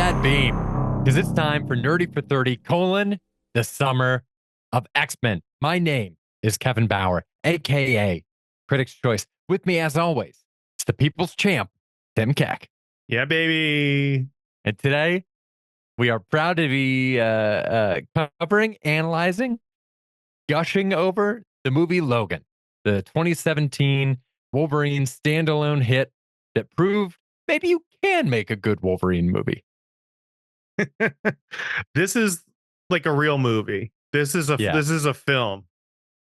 that beam because it's time for Nerdy for 30, the summer of X-Men. My name is Kevin Bauer, aka Critics' Choice. With me, as always, it's the people's champ, Tim Keck. Yeah, baby. And today, we are proud to be covering, analyzing, gushing over the movie Logan, the 2017 Wolverine standalone hit that proved maybe you can make a good Wolverine movie. This is like a real movie. This is a Yeah. this is a film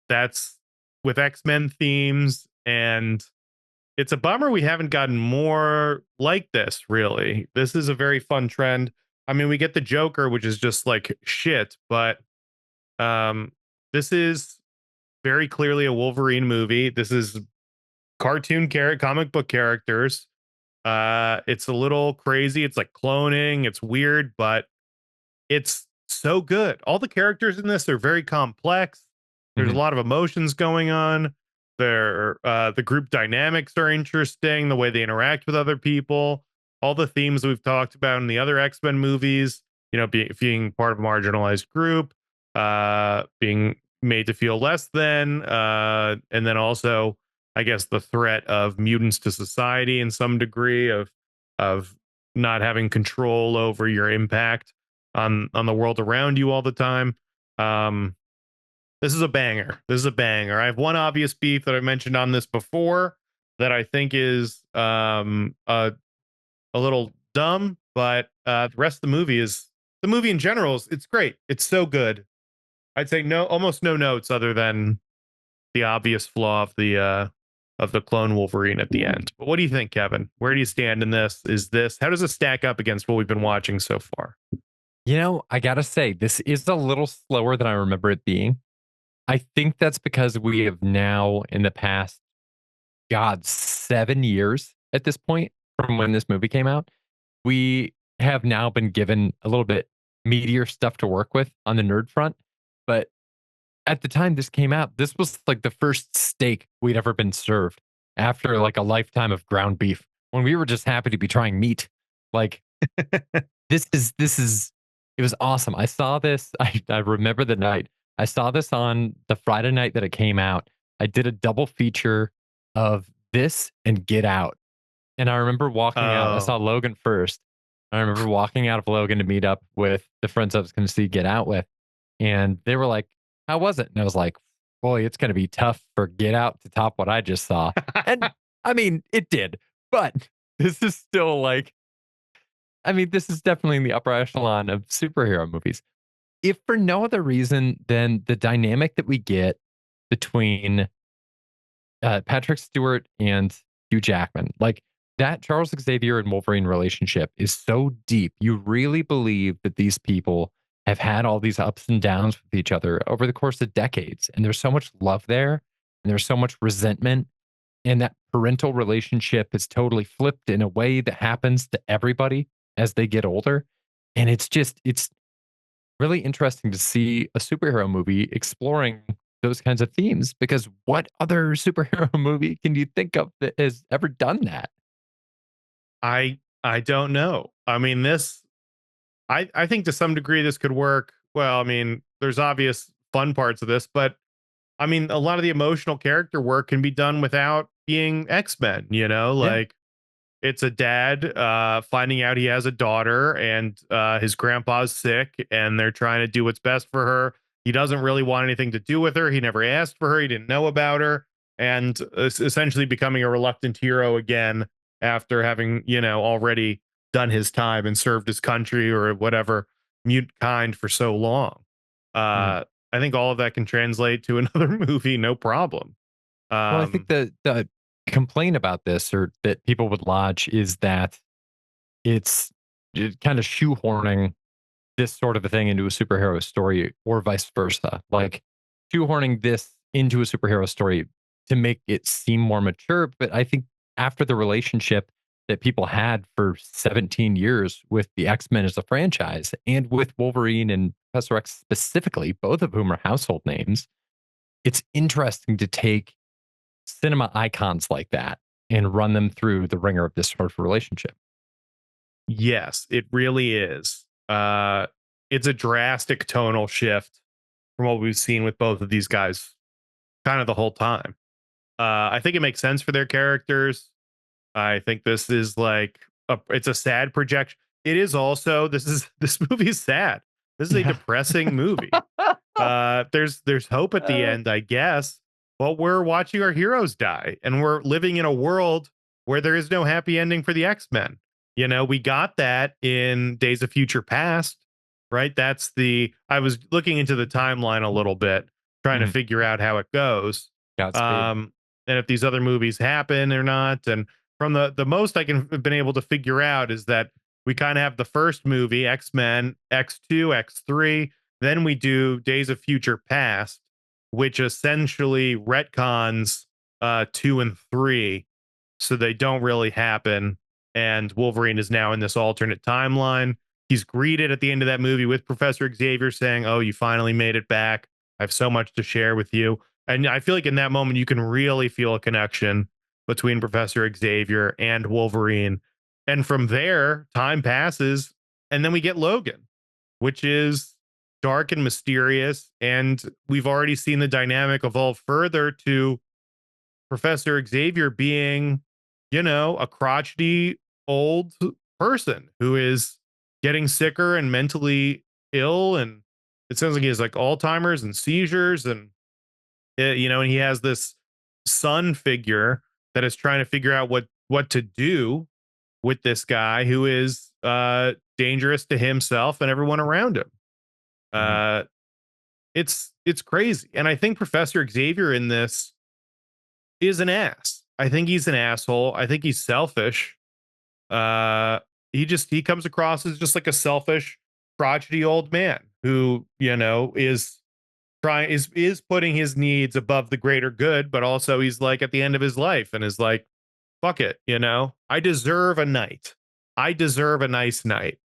that's with X-Men themes, and it's a bummer we haven't gotten more like this, really. This is a very fun trend. I mean, we get the Joker, which is just like shit, but um this is very clearly a Wolverine movie. This is comic book characters. It's a little crazy. It's like cloning. It's weird, but it's so good. All the characters in this are very complex. There's a Mhm. lot of emotions going on. The group dynamics are interesting. The way they interact with other people. All the themes we've talked about in the other X-Men movies. You know, being part of a marginalized group, being made to feel less than, and then also, I guess, the threat of mutants to society in some degree of not having control over your impact on the world around you all the time. Um, this is a banger. This is a banger. I have one obvious beef that I mentioned on this before that I think is a little dumb, but the rest of the movie in general it's great. It's so good. I'd say almost no notes other than the obvious flaw of the clone Wolverine at the end. But what do you think, Kevin? Where do you stand in this? How does it stack up against what we've been watching so far? You know, I gotta say, this is a little slower than I remember it being. I think that's because we have now, in the past, God, 7 years at this point from when this movie came out, we have now been given a little bit meatier stuff to work with on the nerd front. But at the time this came out, this was like the first steak we'd ever been served after like a lifetime of ground beef when we were just happy to be trying meat. Like, this is it was awesome. I saw this. I remember the night. I saw this on the Friday night that it came out. I did a double feature of this and Get Out. And I remember walking out. I saw Oh, Logan first. I remember walking out of Logan to meet up with the friends I was going to see Get Out with. And they were like, "How was it?" And I was like, "Boy, it's going to be tough for Get Out to top what I just saw." And I mean, it did. But this is still like, I mean, this is definitely in the upper echelon of superhero movies. If for no other reason than the dynamic that we get between Patrick Stewart and Hugh Jackman, like that Charles Xavier and Wolverine relationship is so deep. You really believe that these people have had all these ups and downs with each other over the course of decades. And there's so much love there, and there's so much resentment. And that parental relationship is totally flipped in a way that happens to everybody as they get older. And it's really interesting to see a superhero movie exploring those kinds of themes because what other superhero movie can you think of that has ever done that? I don't know. I mean, I think to some degree this could work. Well, I mean, there's obvious fun parts of this, but I mean, a lot of the emotional character work can be done without being X-Men, you know, Yeah. like it's a dad finding out he has a daughter and his grandpa's sick and they're trying to do what's best for her. He doesn't really want anything to do with her. He never asked for her. He didn't know about her, and essentially becoming a reluctant hero again after having, you know, already done his time and served his country or whatever mute kind for so long. Mhm. I think all of that can translate to another movie, no problem. Well, I think Um, the complaint about this or that people would lodge is that it's kind of shoehorning this sort of a thing into a superhero story or vice versa. Like shoehorning this into a superhero story to make it seem more mature. But I think after the relationship that people had for 17 years with the X-Men as a franchise and with Wolverine and Professor X specifically, both of whom are household names, it's interesting to take cinema icons like that and run them through the ringer of this sort of relationship. Yes, it really is. It's a drastic tonal shift from what we've seen with both of these guys kind of the whole time. I think it makes sense for their characters. I think this is like it's a sad projection. It is also this movie is sad. This is a Yeah. depressing movie. There's hope at the Uh, end, I guess. But we're watching our heroes die, and we're living in a world where there is no happy ending for the X-Men. You know, we got that in Days of Future Past, right? That's the I was looking into the timeline a little bit, trying to mhm. figure out how it goes. Godspeed. Um, and if these other movies happen or not. And from the most I can have been able to figure out is that we kind of have the first movie, X-Men, X2, X3, then we do Days of Future Past, which essentially retcons 2 and 3, so they don't really happen. And Wolverine is now in this alternate timeline. He's greeted at the end of that movie with Professor Xavier saying, "Oh, you finally made it back. I have so much to share with you." And I feel like in that moment, you can really feel a connection between Professor Xavier and Wolverine. And from there, time passes, and then we get Logan, which is dark and mysterious. And we've already seen the dynamic evolve further to Professor Xavier being, a crotchety old person who is getting sicker and mentally ill. And it sounds like he has like Alzheimer's and seizures. And, and he has this son figure that is trying to figure out what to do with this guy who is dangerous to himself and everyone around him. Mhm. Uh, it's crazy, and I think Professor Xavier in this is an ass. I think he's an asshole. I think he's selfish. Uh, he comes across as just like a selfish, crotchety old man who is trying is putting his needs above the greater good, but also he's like at the end of his life and is like, fuck it, I deserve a night. I deserve a nice night.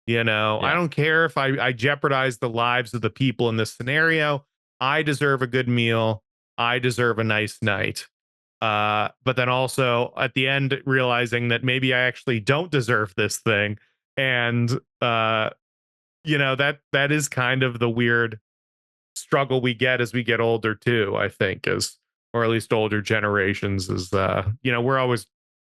I Yeah. don't care if I jeopardize the lives of the people in this scenario. I deserve a good meal. I deserve a nice night. But then also at the end, realizing that maybe I actually don't deserve this thing. And, that is kind of the weird struggle we get as we get older, too, I think, or at least older generations is, we're always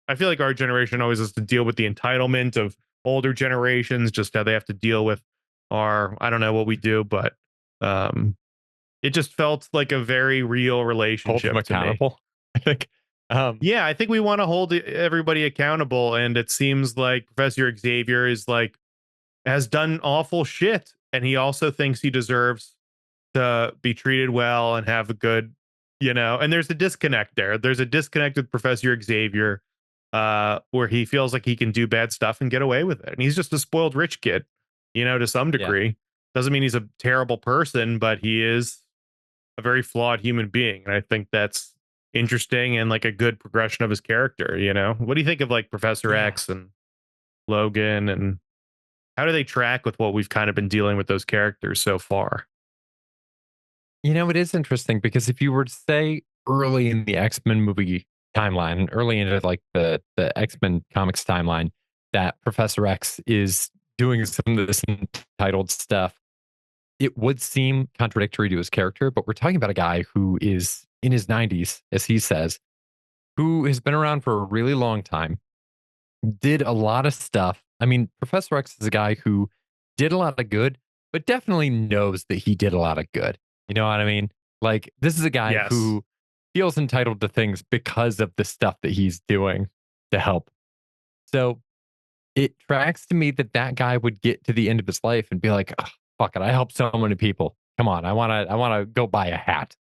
I feel like our generation always has to deal with the entitlement of older generations, just how they have to deal with our I don't know what we do, but um it just felt like a very real Hold them relationship to me. accountable. I think. Um, Yeah, I think we want to hold everybody accountable, and it seems like Professor Xavier is like has done awful shit, and he also thinks he deserves to be treated well and have a good, and there's a disconnect there. There's a disconnect with Professor Xavier, where he feels like he can do bad stuff and get away with it. And he's just a spoiled rich kid, to some yeah. degree. Doesn't mean he's a terrible person, but he is a very flawed human being. And I think that's interesting and like a good progression of his character. What do you think of like Professor Yeah. X and Logan, and how do they track with what we've kind of been dealing with those characters so far? It is interesting because if you were to say early in the X-Men movie timeline and early into like the X-Men comics timeline that Professor X is doing some of this entitled stuff, it would seem contradictory to his character, but we're talking about a guy who is in his 90s, as he says, who has been around for a really long time, did a lot of stuff. I mean, Professor X is a guy who did a lot of good, but definitely knows that he did a lot of good. You know what I mean? Like, this is a guy Yes. who feels entitled to things because of the stuff that he's doing to help. So it tracks to me that that guy would get to the end of his life and be like, "Ugh, fuck it. I helped so many people. Come on. I want to go buy a hat.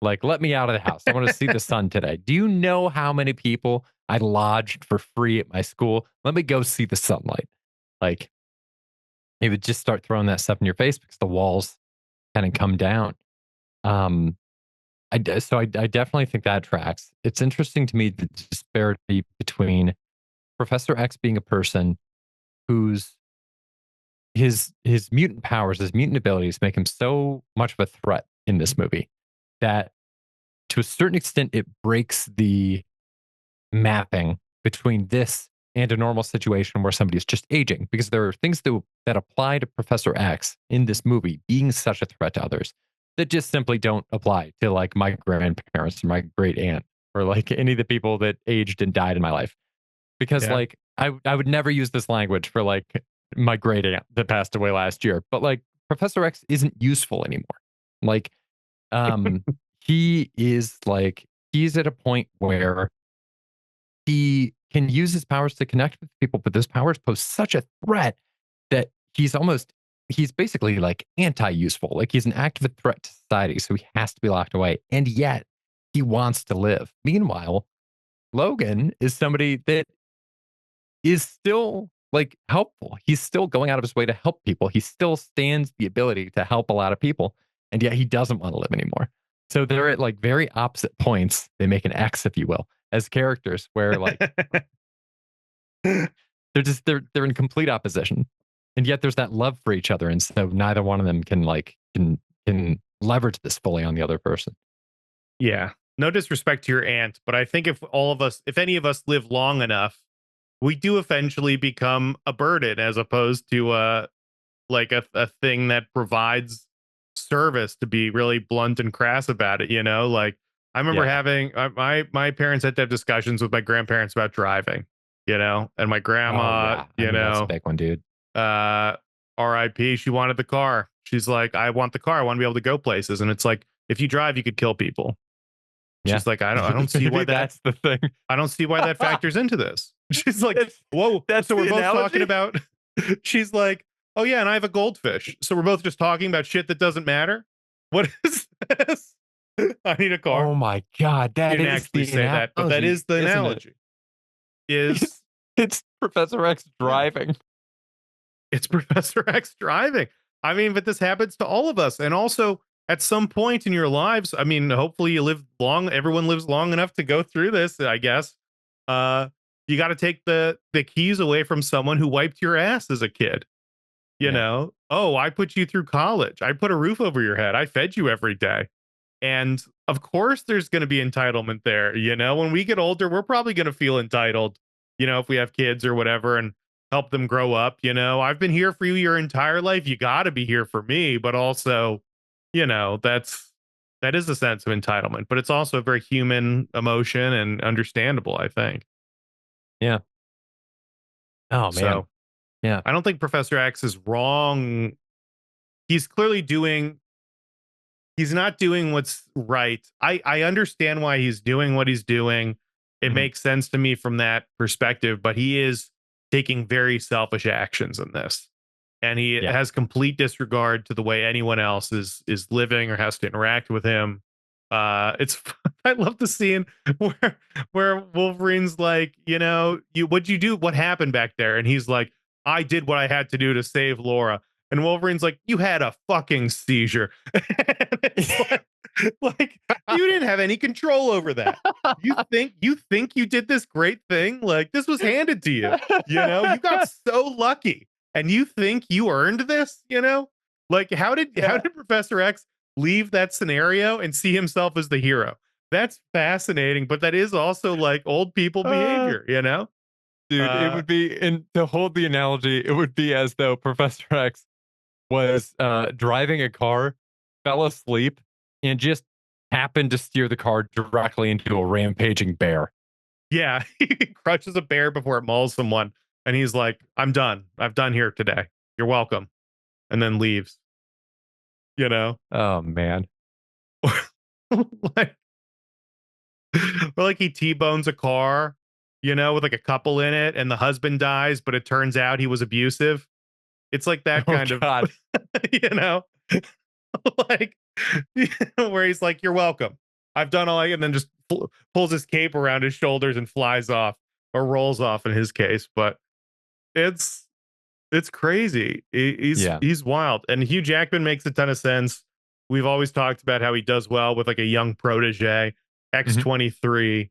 Like, let me out of the house. I want to see the sun today. Do you know how many people I lodged for free at my school? Let me go see the sunlight." Like, he would just start throwing that stuff in your face because the walls kind of come down. Um, so I definitely think that tracks. It's interesting to me the disparity between Professor X being a person whose his mutant powers, his mutant abilities make him so much of a threat in this movie that to a certain extent it breaks the mapping between this and a normal situation where somebody's just aging, because there are things that apply to Professor X in this movie being such a threat to others that just simply don't apply to like my grandparents or my great aunt or like any of the people that aged and died in my life. Because Yeah. like I would never use this language for like my great aunt that passed away last year, but like Professor X isn't useful anymore. Like um he is like he's at a point where he can use his powers to connect with people, but those powers pose such a threat that he's basically like anti-useful. Like he's an active threat to society, so he has to be locked away. And yet he wants to live. Meanwhile, Logan is somebody that is still like helpful. He's still going out of his way to help people. He still stands the ability to help a lot of people, and yet he doesn't want to live anymore. So they're at like very opposite points. They make an X, if you will, as characters where like they're in complete opposition. And yet there's that love for each other. And so neither one of them can leverage this fully on the other person. Yeah. No disrespect to your aunt, but I think if any of us live long enough, we do eventually become a burden as opposed to like a thing that provides service, to be really blunt and crass about it, you know? Like I remember Yeah. having my parents had to have discussions with my grandparents about driving, you know, and my Oh grandma, yeah. I mean, that's a big one, dude. uh RIP, she wanted the car. She's like, I want the car. I want to be able to go places. And it's like, if you drive, you could kill people. Yeah. She's like, I don't see why Maybe that's the thing. I don't see why that factors into this. She's like, That's whoa. that's So we're the both talking analogy? about, she's like, oh yeah, and I have a goldfish. So we're both just talking about shit that doesn't matter. What is this? I need a car. Oh my god, She that didn't is actually the say that, but that analogy, is the isn't it? analogy. Is It's Professor X yeah, driving. it's Professor X driving. I mean, but this happens to all of us. And also at some point in your lives, I mean, hopefully you live long, everyone lives long enough to go through this, I guess. Uh you got to take the keys away from someone who wiped your ass as a kid. You Yeah. know, oh, I put you through college. I put a roof over your head. I fed you every day. And of course, there's going to be entitlement there. You know, when we get older, we're probably going to feel entitled, you know, if we have kids or whatever and help them grow up. You know, I've been here for you your entire life. You got to be here for me. But also, you know, that is a sense of entitlement, but it's also a very human emotion and understandable, I think. Yeah. Oh man. So Yeah. I don't think Professor X is wrong. He's clearly doing he's not doing what's right. I understand why he's doing what he's doing. It Mhm. makes sense to me from that perspective, but he is taking very selfish actions in this. And he Yeah. has complete disregard to the way anyone else is living or has to interact with him. It's I love the scene where Wolverine's like, you know, you what'd you do? What happened back there? And he's like, I did what I had to do to save Laura. And Wolverine's like, you had a fucking seizure. And it's like you didn't have any control over that. You think you did this great thing? Like this was handed to you. You know, you got so lucky. And you think you earned this, you know? Like how Yeah. did Professor X leave that scenario and see himself as the hero? That's fascinating, but that is also like old people Uh, behavior, you know? dude, it Uh would be and to hold the analogy, it would be as though Professor X was driving a car, fell asleep, and just happened to steer the car directly into a rampaging bear. yeah, he crushes a bear before it mauls someone and he's like, "I'm done. I've done here today. You're welcome." And then leaves, you know? Oh man. like or like he T-bones a car, you know, with like a couple in it and the husband dies, but it turns out he was abusive. It's like that Oh kind of, god. you know, like where he's like, "You're welcome. I've done all I," and then just pulls his cape around his shoulders and flies off or rolls off in his case. But it's it's crazy. Yeah. He's wild, and Hugh Jackman makes a ton of sense. We've always talked about how he does well with like a young protege. Mhm. X-23,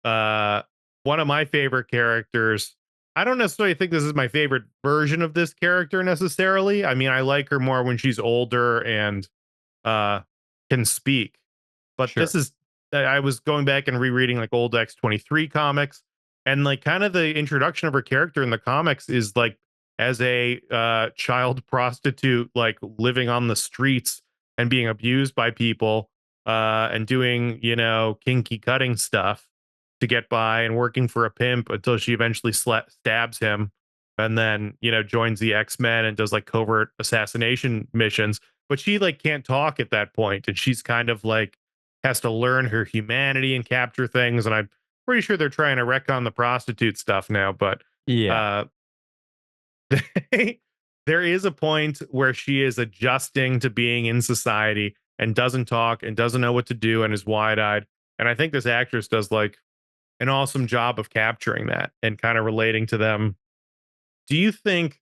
uh, one of my favorite characters. I don't necessarily think this is my favorite version of this character necessarily. I mean, I like her more when she's older and uh can speak. But this Sure. is I was going back and rereading like old X-23 comics. And like kind of the introduction of her character in the comics is like as a child prostitute, like living on the streets and being abused by people, and doing, kinky cutting stuff to get by and working for a pimp until she eventually stabs him, and then, joins the X-Men and does like covert assassination missions. But she like can't talk at that point, and she's kind of like has to learn her humanity and capture things. And I'm pretty sure they're trying to wreck on the prostitute stuff now, but Yeah. uh there is a point where she is adjusting to being in society and doesn't talk and doesn't know what to do and is wide-eyed. And I think this actress does like an awesome job of capturing that and kind of relating to them. Do you think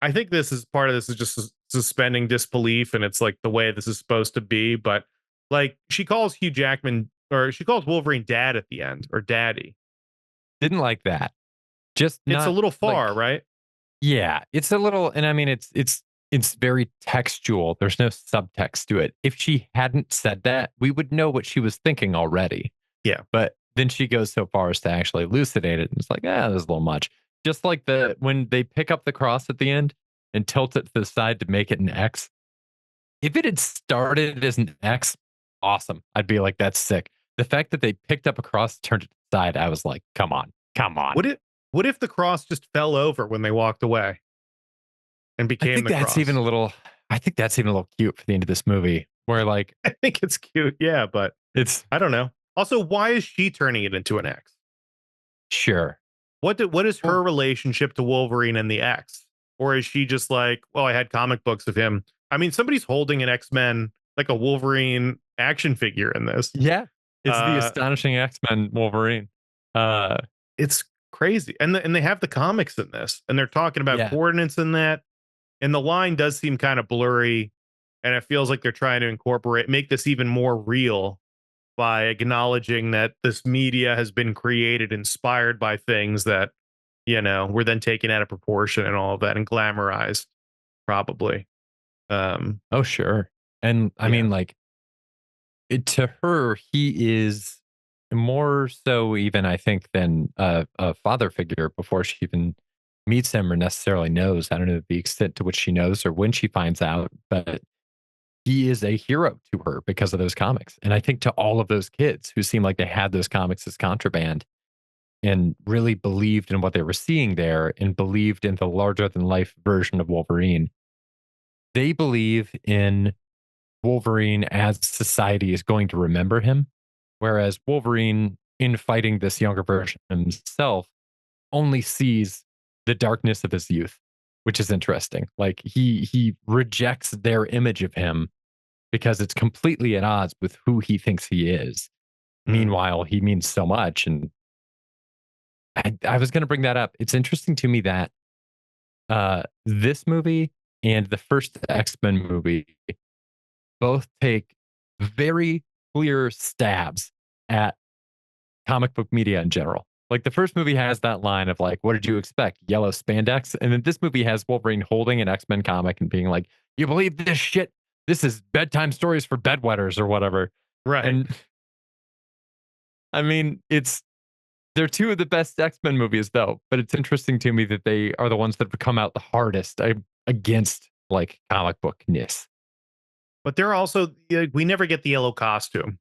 I think this is part of this is just suspending disbelief, and it's like the way this is supposed to be, but like she calls Hugh Jackman, or she calls Wolverine dad at the end, or daddy. Didn't like that. Just It's a not little far, like right? yeah, it's a little and I mean it's very textual. There's no subtext to it. If she hadn't said that, we would know what she was thinking already. Yeah. But then she goes so far as to actually elucidate it and it's like, ah, there's a little much. Just like the when they pick up the cross at the end and tilt it to the side to make it an X. If it had started as an X, awesome. I'd be like, that's sick. The fact that they picked up a cross, turned it to the side, I was like, come on, come on. Would it what if the cross just fell over when they walked away and I became think the that's even cross? a little I think that's even a little cute for the end of this movie where like I think it's cute, yeah, but it's I don't know. Also, why is she turning it into an X? sure. What is her Well, relationship to Wolverine and the X? Or is she just like, well, I had comic books of him. I mean, somebody's holding an X-Men, like a Wolverine action figure in this. yeah. It's the Uh astonishing X-Men Wolverine. Uh it's crazy. And they have the comics in this, and they're talking about yeah. coordinates in that. And the line does seem kind of blurry, and it feels like they're trying to make this even more real by acknowledging that this media has been created inspired by things that, were then taken out of proportion and all of that and glamorized, probably. Um, Oh sure. And I yeah. mean like to her, he is more so even I think than a father figure before she even meets him or necessarily knows. I don't know the extent to which she knows or when she finds out, but he is a hero to her because of those comics. And I think to all of those kids who seem like they had those comics as contraband and really believed in what they were seeing there and believed in the larger than life version of Wolverine, they believe in Wolverine as society is going to remember him. Whereas Wolverine, in fighting this younger version of himself, only sees the darkness of his youth, which is interesting. Like he rejects their image of him because it's completely at odds with who he thinks he is. Mm. Meanwhile, he means so much. And I was going to bring that up. It's interesting to me that this movie and the first X Men movie both take very clear stabs at comic book media in general. Like the first movie has that line of like, what did you expect? Yellow spandex. And then this movie has Wolverine holding an X-Men comic and being like, you believe this shit? This is bedtime stories for bedwetters or whatever. Right. And I mean, they're two of the best X-Men movies though, but it's interesting to me that they are the ones that have come out the hardest against like comic bookness. But they're also, we never get the yellow costume.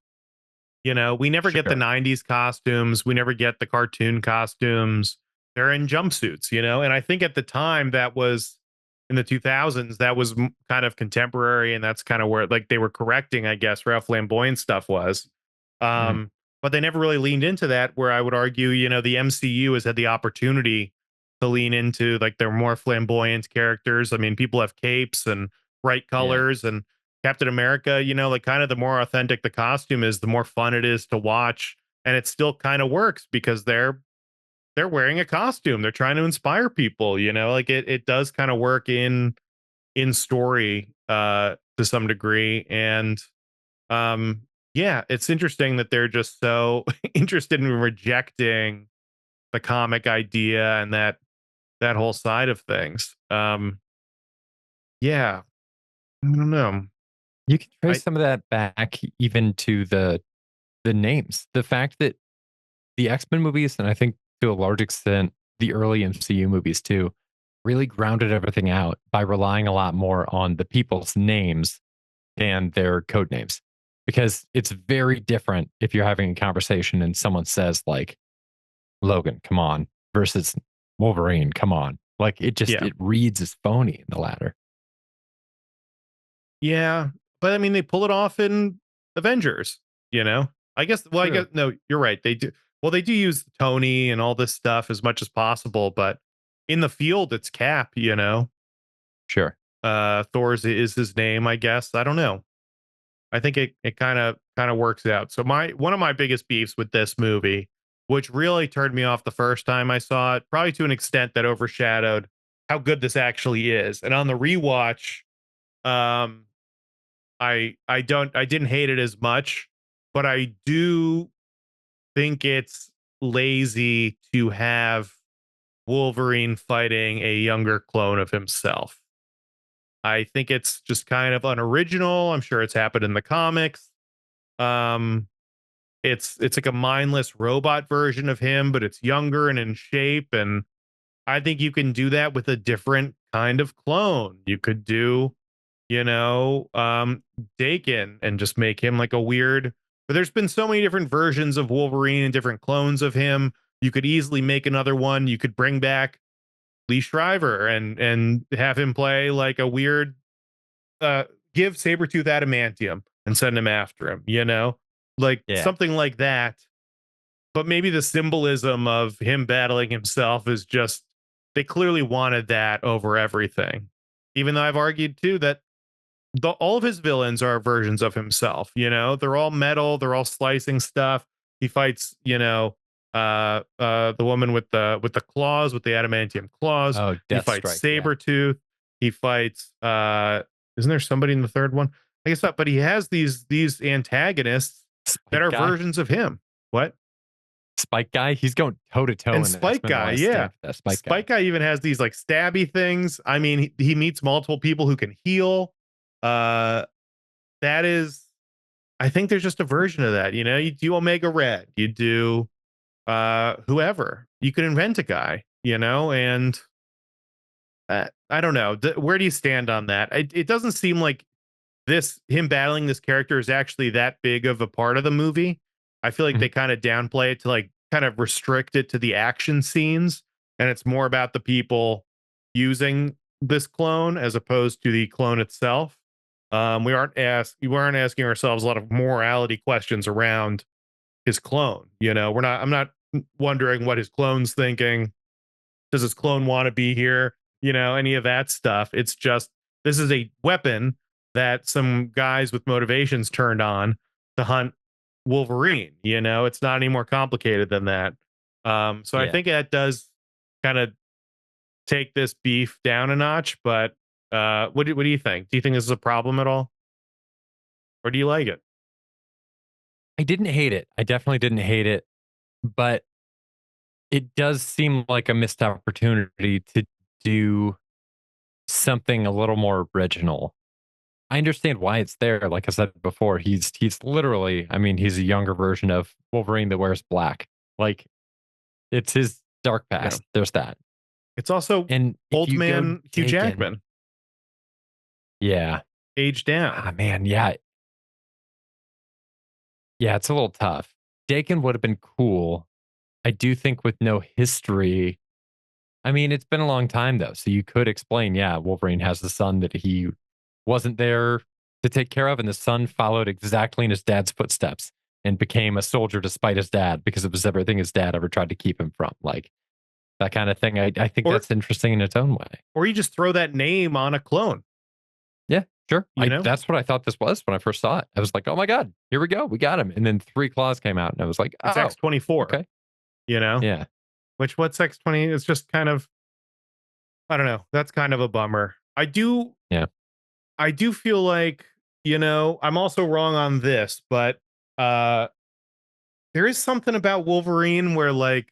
We never get the Sure. 90s costumes. We never get the cartoon costumes. They're in jumpsuits, and I think at the time that was in the 2000s, that was kind of contemporary. And that's kind of where like they were correcting, I guess, where how flamboyant stuff was. Mm, But they never really leaned into that, where I would argue, the MCU has had the opportunity to lean into like their more flamboyant characters. I mean, people have capes and bright yeah. colors, and Captain America, like kind of the more authentic the costume is, the more fun it is to watch. And it still kind of works because they're wearing a costume. They're trying to inspire people, like it does kind of work in story to some degree. And yeah, it's interesting that they're just so interested in rejecting the comic idea and that whole side of things. Yeah, I don't know. You can trace I some of that back even to the names. The fact that the X-Men movies, and I think to a large extent, the early MCU movies too, really grounded everything out by relying a lot more on the people's names and their code names. Because it's very different if you're having a conversation and someone says like Logan, come on, versus Wolverine, come on. Like Yeah. it reads as phony in the latter. Yeah. But I mean, they pull it off in Avengers, you know? I guess, True. no, you're right. They do. Well, they do use Tony and all this stuff as much as possible, but in the field, it's Cap, you know? Sure. Thor's is his name, I guess. I don't know. I think it kind of works out. So my one of my biggest beefs with this movie, which really turned me off the first time I saw it, probably to an extent that overshadowed how good this actually is. And on the rewatch, um, I didn't hate it as much, but I do think it's lazy to have Wolverine fighting a younger clone of himself. I think it's just kind of unoriginal. I'm sure it's happened in the comics. Um, it's like a mindless robot version of him, but it's younger and in shape. And I think you can do that with a different kind of clone. You could do, you know, Dakin and just make him like a weird. But there's been so many different versions of Wolverine and different clones of him. You could easily make another one. You could bring back Lee Shriver and have him play like a weird uh give Sabretooth adamantium and send him after him, you know? Like Yeah. something like that. But maybe the symbolism of him battling himself is just they clearly wanted that over everything. Even though I've argued too that all of his villains are versions of himself, you know? They're all metal, they're all slicing stuff. He fights, you know, the woman with the claws, with the adamantium claws. Oh, He fights Deathstrike. Yeah. Sabretooth. He fights isn't there somebody in the third one? I guess not, but he has these antagonists that Spike are guy. versions of him. What? Spike guy. He's going toe to toe And in the Spike X Men: The Guy, Last yeah. Stand with that Spike guy. Spike Guy even has these like stabby things. I mean, he meets multiple people who can heal. Uh that is I think there's just a version of that, you know? You do Omega Red, you do whoever. You could invent a guy, you know, and I don't know. Where do you stand on that? It doesn't seem like this him battling this character is actually that big of a part of the movie. I feel like Mhm. they kind of downplay it to like kind of restrict it to the action scenes, and it's more about the people using this clone as opposed to the clone itself. We weren't asking ourselves a lot of morality questions around his clone. You know, we're not. I'm not wondering what his clone's thinking. Does his clone want to be here? You know, any of that stuff. It's just this is a weapon that some guys with motivations turned on to hunt Wolverine. You know, it's not any more complicated than that. So I Yeah. think that does kind of take this beef down a notch. But what do you think? Do you think this is a problem at all, or do you like it? I didn't hate it. I definitely didn't hate it, but it does seem like a missed opportunity to do something a little more original. I understand why it's there. Like I said before, he's literally, I mean, he's a younger version of Wolverine that wears black. Like it's his dark Yeah. past. There's that. It's also And if old you go man Hugh Dakin, Jackman, yeah. aged down. Ah, man, yeah. Yeah, it's a little tough. Dakin would have been cool. I do think with no history, I mean, it's been a long time though, so you could explain, yeah, Wolverine has the son that he wasn't there to take care of, and the son followed exactly in his dad's footsteps and became a soldier despite his dad because it was everything his dad ever tried to keep him from. Like that kind of thing. I think Or that's interesting in its own way. or you just throw that name on a clone, Yeah, sure. you know? That's what I thought this was when I first saw it. I was like, oh my God, here we go. We got him. And then three claws came out, and I was like, It's oh, X-24, okay. you know? Yeah. Which what's X-20 is just kind of I don't know. That's kind of a bummer. Yeah. I do feel like, you know, I'm also wrong on this, but uh there is something about Wolverine where like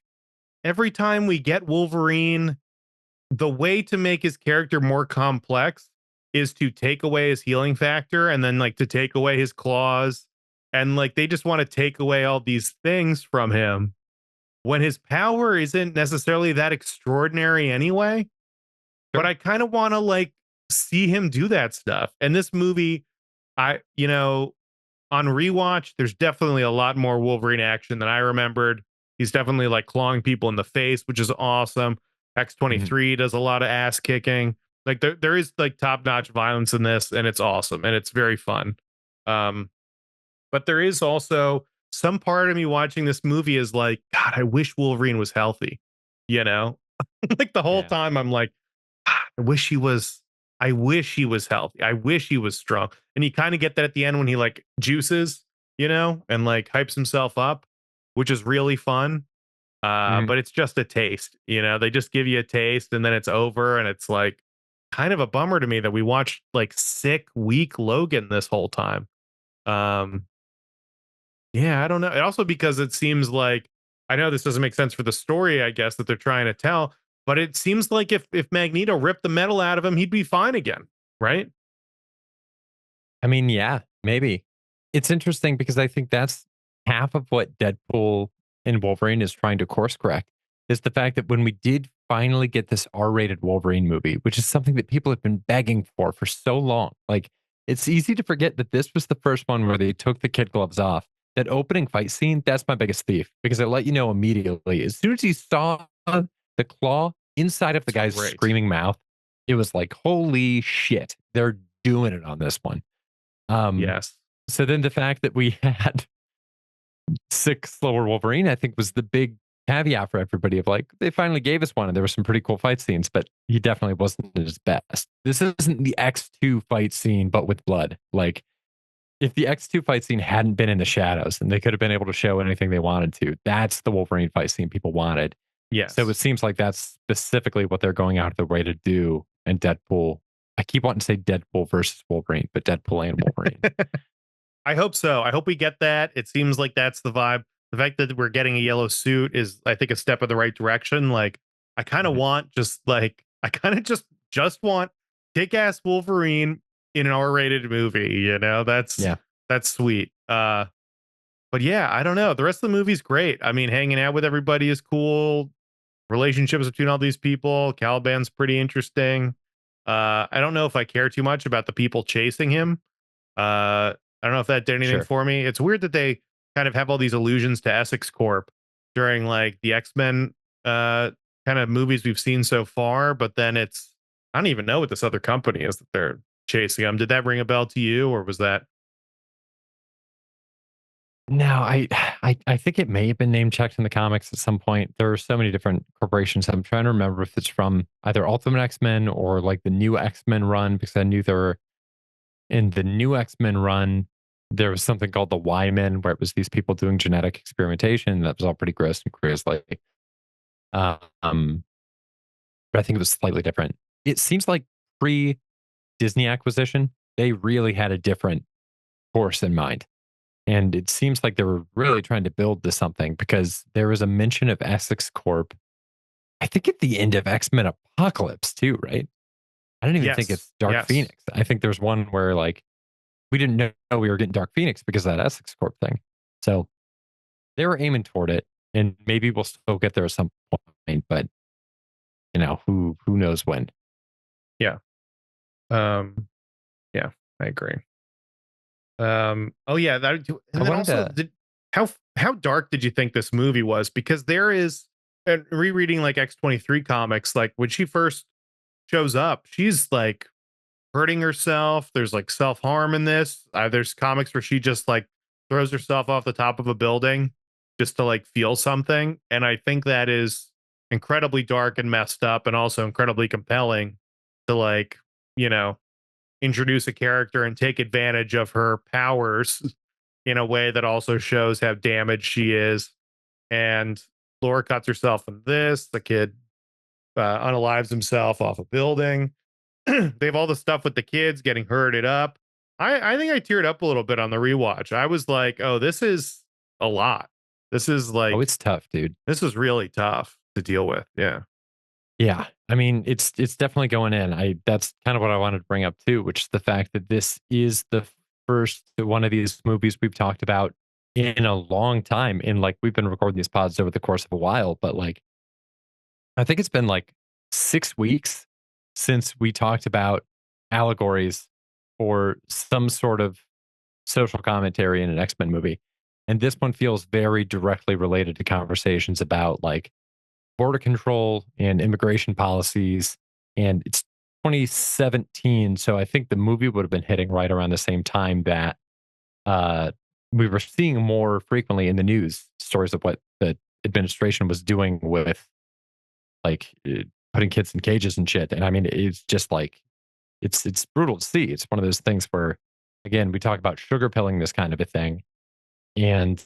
every time we get Wolverine, the way to make his character more complex is to take away his healing factor and then like to take away his claws and like they just want to take away all these things from him. when his power isn't necessarily that extraordinary anyway, but Sure. I kind of want to like see him do that stuff. And this movie, on rewatch, there's definitely a lot more Wolverine action than I remembered. He's definitely like clawing people in the face, which is awesome. Mhm. X-23 does a lot of ass kicking. Like there is like top-notch violence in this, and it's awesome and it's very fun. Um, but there is also some part of me watching this movie is like, God, I wish Wolverine was healthy. You know, like the whole Yeah. time I'm like, I wish he was. I wish he was healthy. I wish he was strong. And you kind of get that at the end when he like juices, and like hypes himself up, which is really fun. Mhm. But it's just a taste. They just give you a taste and then it's over. And it's like kind of a bummer to me that we watched like sick, weak Logan this whole time. Um, yeah, I don't know. And also because it seems like I know this doesn't make sense for the story, I guess, that they're trying to tell, but it seems like if Magneto ripped the metal out of him, he'd be fine again, right? I mean, yeah, maybe. It's interesting because I think that's half of what Deadpool and Wolverine is trying to course correct is the fact that when we did finally get this R-rated Wolverine movie, which is something that people have been begging for so long. Like it's easy to forget that this was the first one where they took the kid gloves off. That opening fight scene, that's my biggest thief because it let you know immediately. As soon as you saw the claw inside of the It's guy's great. screaming mouth, it was like, holy shit, they're doing it on this one. Um, Yes. so then the fact that we had 6 slower Wolverine, I think was the big caveat for everybody of like, they finally gave us one and there were some pretty cool fight scenes, but he definitely wasn't at his best. This isn't the X2 fight scene, but with blood. Like, if the X2 fight scene hadn't been in the shadows and they could have been able to show anything they wanted to, that's the Wolverine fight scene people wanted. So it Yes. seems like that's specifically what they're going out of their way to do in Deadpool. I keep wanting to say Deadpool versus Wolverine, but Deadpool and Wolverine. I hope so. I hope we get that. It seems like that's the vibe. The fact that we're getting a yellow suit is, I think, a step in the right direction. Like, I kind of Mhm. want just like I kind of just want kick-ass Wolverine in an R-rated movie. Yeah, That's sweet. But yeah, I don't know. The rest of the movie's great. I mean, hanging out with everybody is cool. Relationships between all these people. Caliban's pretty interesting. I don't know if I care too much about the people chasing him. I don't know if that did anything sure. for me. It's weird that they kind of have all these allusions to Essex Corp during like the X-Men kind of movies we've seen so far, but then I don't even know what this other company is that they're chasing them. Did that ring a bell to you, or was that No, I think it may have been name checked in the comics at some point. There are so many different corporations. I'm trying to remember if it's from either Ultimate X-Men or like the new X-Men run, because I knew there were in the new X-Men run, there was something called the Y-Men, where it was these people doing genetic experimentation. That was all pretty gross and grisly. Um, but I think it was slightly different. It seems like pre Disney acquisition, they really had a different course in mind. And it seems like they were really trying to build to something because there was a mention of Essex Corp. I think at the end of X Men Apocalypse, too, right? I don't even think yes, it's Dark yes. Phoenix. I think there's one where like we didn't know we were getting Dark Phoenix because of that Essex Corp thing. So they were aiming toward it, and maybe we'll still get there at some point. But who knows when? Yeah. Um, yeah, I agree. Oh yeah, I and then wanted also to. did how dark did you think this movie was? Because there is, and rereading like X-23 comics, like when she first shows up, she's like hurting herself. There's like self-harm in this. There's comics where she just like throws herself off the top of a building just to like feel something. And I think that is incredibly dark and messed up and also incredibly compelling to like, you know, introduce a character and take advantage of her powers in a way that also shows how damaged she is. And Laura cuts herself in this. The kid unalives himself off a building. They have all the stuff with the kids getting herded up. I think I teared up a little bit on the rewatch. I was like, oh, this is a lot. This is Oh, like it's tough, dude. this is really tough to deal with. Yeah. Yeah. I mean, it's definitely going in. That's kind of what I wanted to bring up too, which is the fact that this is the first one of these movies we've talked about. in a long time. And like we've been recording these pods over the course of a while, but like I think it's been like 6 weeks since we talked about allegories or some sort of social commentary in an X Men movie. And this one feels very directly related to conversations about like border control and immigration policies. And it's 2017. So I think the movie would have been hitting right around the same time that uh, we were seeing more frequently in the news stories of what the administration was doing with like putting kids in cages and shit. And I mean, it's just like it's brutal to see. It's one of those things where, again, we talk about sugar pilling this kind of a thing, and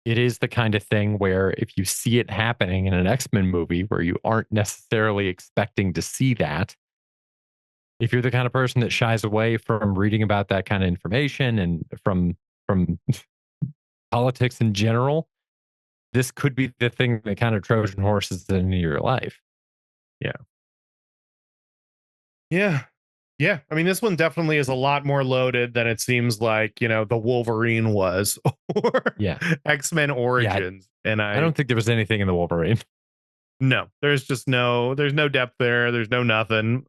it is the kind of thing where if you see it happening in an X Men movie where you aren't necessarily expecting to see that, if you're the kind of person that shies away from reading about that kind of information and from politics in general, this could be the thing that kind of Trojan horses into your life. Yeah. Yeah. Yeah. I mean, this one definitely is a lot more loaded than it seems like, the Wolverine was or Yeah. X-Men Yeah. Origins. And I don't think there was anything in the Wolverine. no, there's no depth there. There's no nothing.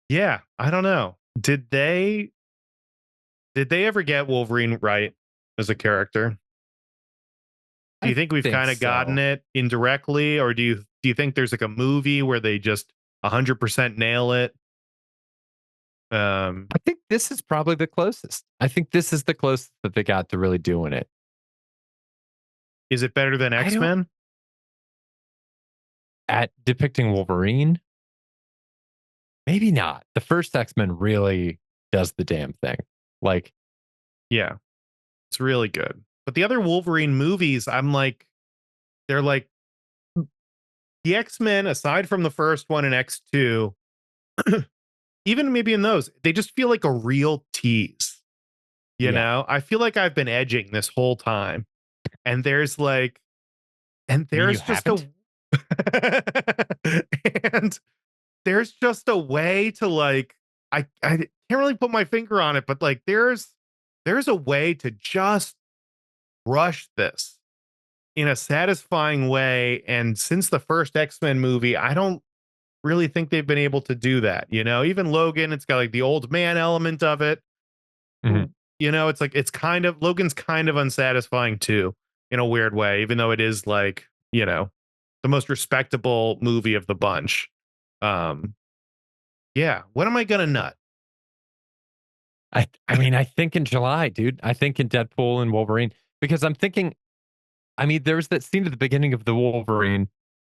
Yeah, I don't know. Did they ever get Wolverine right as a character? Do you I think we've think kind of gotten so. it indirectly, or do you think there's like a movie where they just 100% nail it? Um, I think this is probably the closest. I think this is the closest that they got to really doing it. is it better than I don't X-Men? at depicting Wolverine, maybe not. The first X-Men really does the damn thing. Like, Yeah, it's really good. But the other Wolverine movies, they're like the X-Men, aside from the first one and X2, even maybe in those, they just feel like a real tease. yeah. I feel like I've been edging this whole time. And I mean, you there's just a haven't? and there's just a way to like I can't really put my finger on it, but like there's a way to just rush this in a satisfying way. And since the first X-Men movie, I don't really think they've been able to do that. Even Logan, it's got like the old man element of it. Mhm. It's like it's kind of Logan's kind of unsatisfying too, in a weird way, even though it is like, the most respectable movie of the bunch. Um, yeah. What am I gonna nut? I mean, I think in July, dude. I think in Deadpool and Wolverine because I'm thinking I mean, there's that scene at the beginning of the Wolverine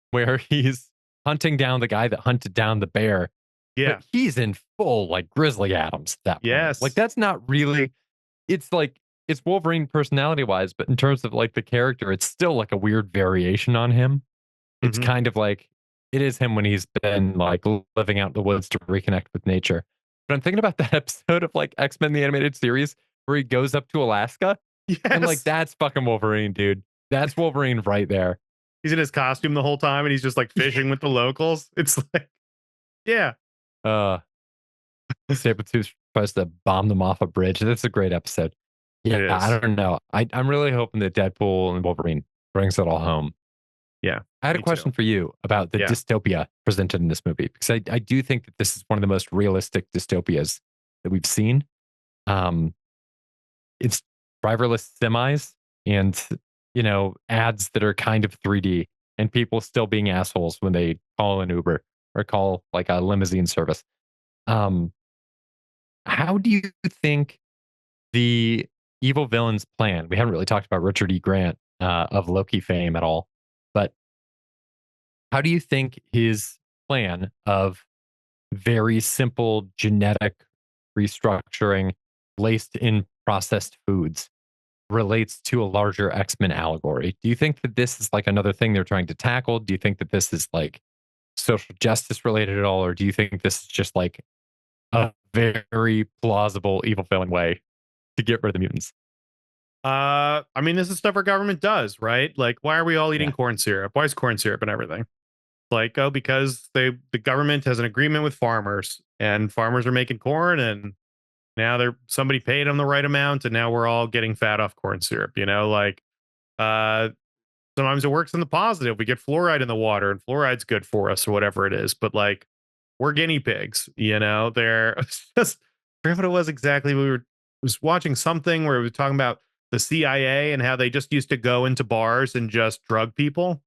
where he's hunting down the guy that hunted down the bear, but Yeah. he's in full like Grizzly Adams at that point. Like Yes. that's not really it's like it's Wolverine personality wise, but in terms of like the character, it's still like a weird variation on him. It's Hmm. kind of like it is him when he's been like living out in the woods to reconnect with nature. But I'm thinking about that episode of like X-Men the animated series where he goes up to Alaska and like Yes. that's fucking Wolverine, dude. That's Wolverine right there. He's in his costume the whole time and he's just like fishing with the locals. It's like, yeah, uh Sabretooth tries to bomb them off a bridge. That's a great episode. it Yeah, I is. don't know. I'm really hoping that Deadpool and Wolverine brings it all home. Yeah, I had a me too. question for you about the Yeah. dystopia presented in this movie because I do think that this is one of the most realistic dystopias that we've seen. Um, it's driverless semis and ads that are kind of 3D and people still being assholes when they call an Uber or call like a limousine service. Um, how do you think the evil villain's plan? We haven't really talked about Richard E. Grant of Loki fame at all, but how do you think his plan of very simple genetic restructuring laced in processed foods relates to a larger X-Men allegory? Do you think that this is like another thing they're trying to tackle? Do you think that this is like social justice related at all? Or do you think this is just like a very plausible evil villain way to get rid of the mutants? I mean, this is stuff our government does, right? Like, why are we all eating Yeah. corn syrup? Why is corn syrup and everything? Like, oh, because the government has an agreement with farmers, and farmers are making corn, and Now somebody paid them the right amount, and now we're all getting fat off corn syrup. Like uh, sometimes it works in the positive. We get fluoride in the water, and fluoride's good for us, or whatever it is. But like, we're guinea pigs. They're just I forget what it was exactly. Was watching something where we were talking about the CIA and how they just used to go into bars and just drug people.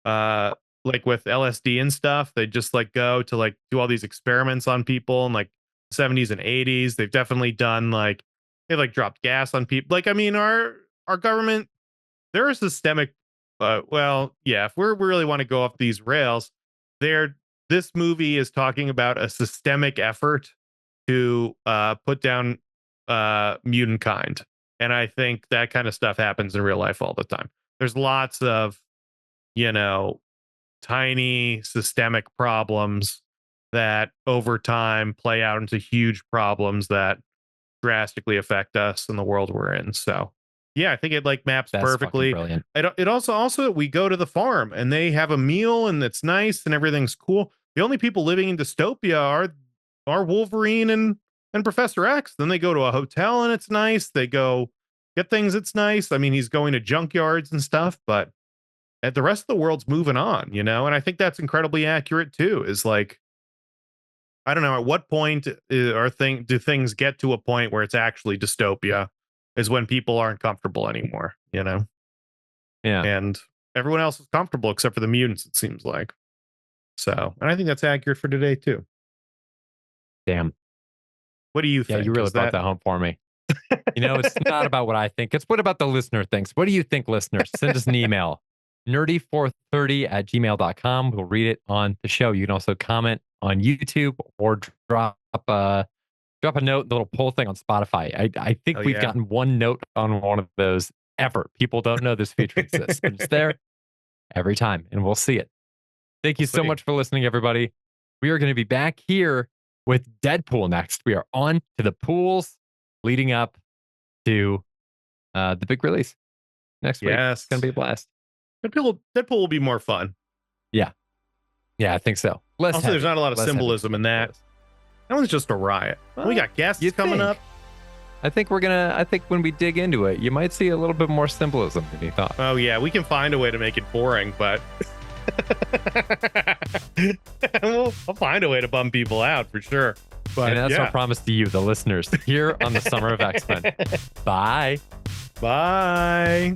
Uh, like with LSD and stuff, they just like go to like do all these experiments on people in like 70s and 80s. They've definitely done like they like dropped gas on people. Like, I mean, our government, there are systemic well, yeah, if we really want to go off these rails, there this movie is talking about a systemic effort to put down mutant kind. And I think that kind of stuff happens in real life all the time. There's lots of, you know, tiny systemic problems that over time play out into huge problems that drastically affect us in the world we're in. So, yeah, I think it like maps That's fucking perfectly. brilliant. It also we go to the farm and they have a meal and it's nice and everything's cool. The only people living in dystopia are Wolverine and Professor X. Then they go to a hotel and it's nice. They go get things. It's nice. I mean, he's going to junkyards and stuff, but the rest of the world's moving on, And I think that's incredibly accurate too. Is like, I don't know at what point do things get to a point where it's actually dystopia, is when people aren't comfortable anymore. Yeah. And everyone else is comfortable except for the mutants, it seems like. So, and I think that's accurate for today too. Damn. What do you Yeah, think? you really Is brought that home for me. It's not about what I think. It's what about the listener thinks. What do you think, listeners? Send us an email, nerdy430@gmail.com. We'll read it on the show. You can also comment on YouTube or drop a note, the little poll thing on Spotify. I think Oh, we've yeah. gotten one note on one of those ever. People don't know this feature exists, but it's there every time, and we'll see it. Thank you We'll so see. much for listening, everybody. We are going to be back here with Deadpool next. We are on to the pools leading up to the big release next week. Yes. It's going to be a blast. Deadpool will be more fun. Yeah. Yeah, I think so. Less Also, heavy. there's not a lot of Less heavy. symbolism in that. That one's just a riot. Well, we got guests you coming think. up. I think when we dig into it, you might see a little bit more symbolism than you thought. Oh, yeah, we can find a way to make it boring, but I'll find a way to bum people out for sure. But And that's yeah. our promise to you, the listeners, here on the Summer of X-Men. Bye. Bye.